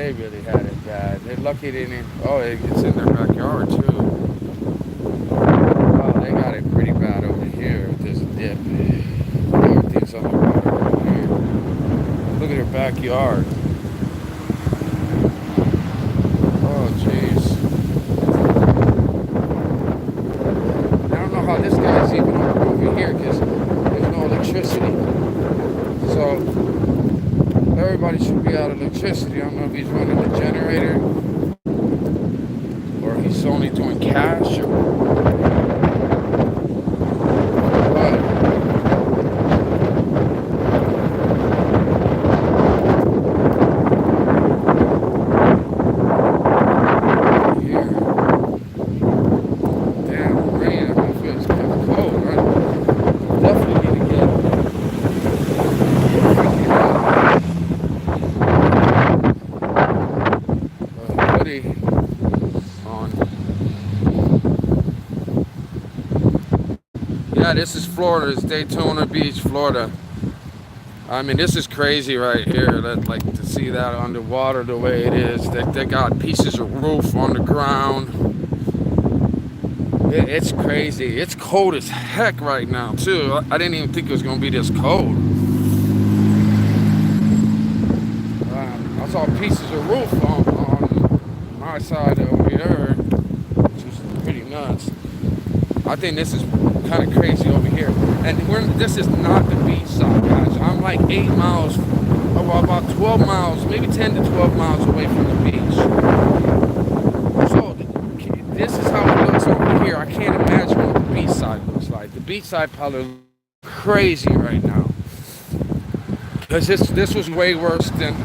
they really had it bad. They're lucky they didn't. Oh, it's in their backyard too. Oh, they got it pretty bad over here with this dip. Everything's underwater over here. Look at their backyard. Oh, jeez. I don't know how this guy's even over here because there's no electricity. So everybody should be out of electricity. I don't know if he's running the generator or he's only doing cash or what. Here. Damn, rain. I don't feel it's kind of cold, right? Definitely need to get a hoodie on. Yeah, this is Florida. It's Daytona Beach, Florida. I mean, this is crazy right here. That, like, to see that underwater the way it is. They got pieces of roof on the ground. It's crazy. It's cold as heck right now too. I didn't even think it was gonna be this cold. I saw pieces of roof on my side over here, which is pretty nuts. I think this is kind of crazy over here. And this is not the beach side, guys. I'm like 8 miles, well, about 12 miles, maybe 10 to 12 miles away from the beach. So this is how it looks over here. I can't imagine what the beach side looks like. The beach side probably looks crazy right now. Because this was way worse than,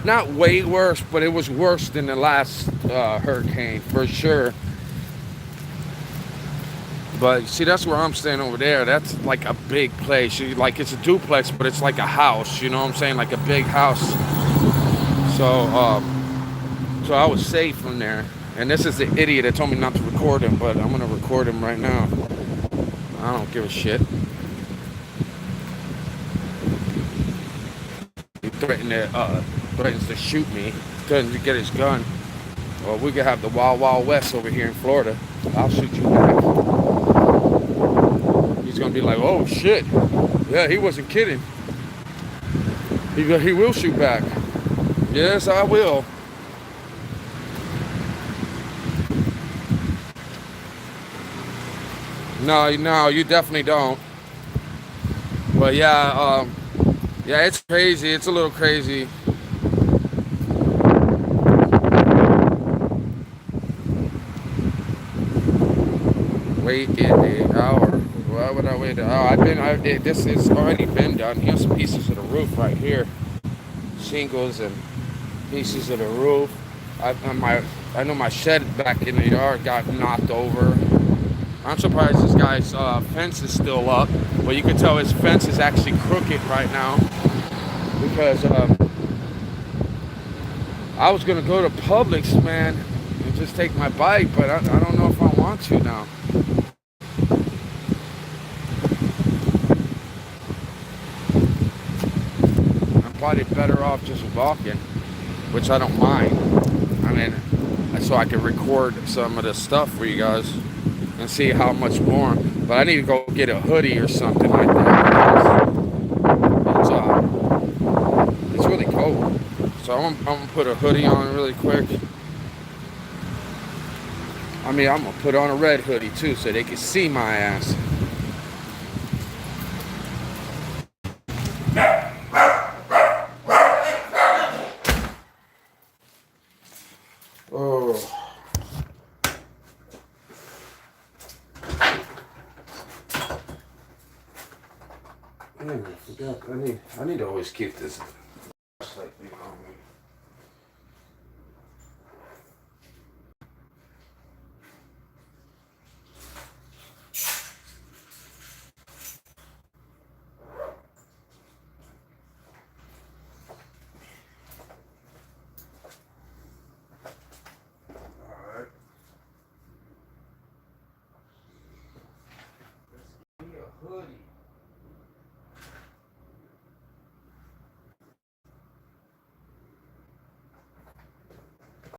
not way worse, but it was worse than the last hurricane, for sure. But see, that's where I'm staying over there. That's like a big place. Like, it's a duplex, but it's like a house. You know what I'm saying? Like a big house. So I was safe from there. And this is the idiot that told me not to record him, but I'm gonna record him right now. I don't give a shit. He threatens to shoot me. Threatens to get his gun. Well, we could have the Wild Wild West over here in Florida. I'll shoot you back. He's gonna be like, oh shit. Yeah, he wasn't kidding. He will shoot back. Yes, I will. No, you definitely don't. But yeah, yeah, it's crazy. It's a little crazy. Wait an hour. Why would I wait an hour? This has already been done. Here's some pieces of the roof right here. Shingles and pieces of the roof. I know my shed back in the yard got knocked over. I'm surprised this guy's fence is still up, but you can tell his fence is actually crooked right now because I was gonna go to Publix, man, and just take my bike, but I don't know if I want to now. I'm probably better off just walking, which I don't mind. I mean, so I can record some of the stuff for you guys and see how much more. But I need to go get a hoodie or something like that. It's really cold. So I'm gonna put a hoodie on really quick. I mean, I'm gonna put on a red hoodie too so they can see my ass. Oh. Man, I forgot. I need to always keep this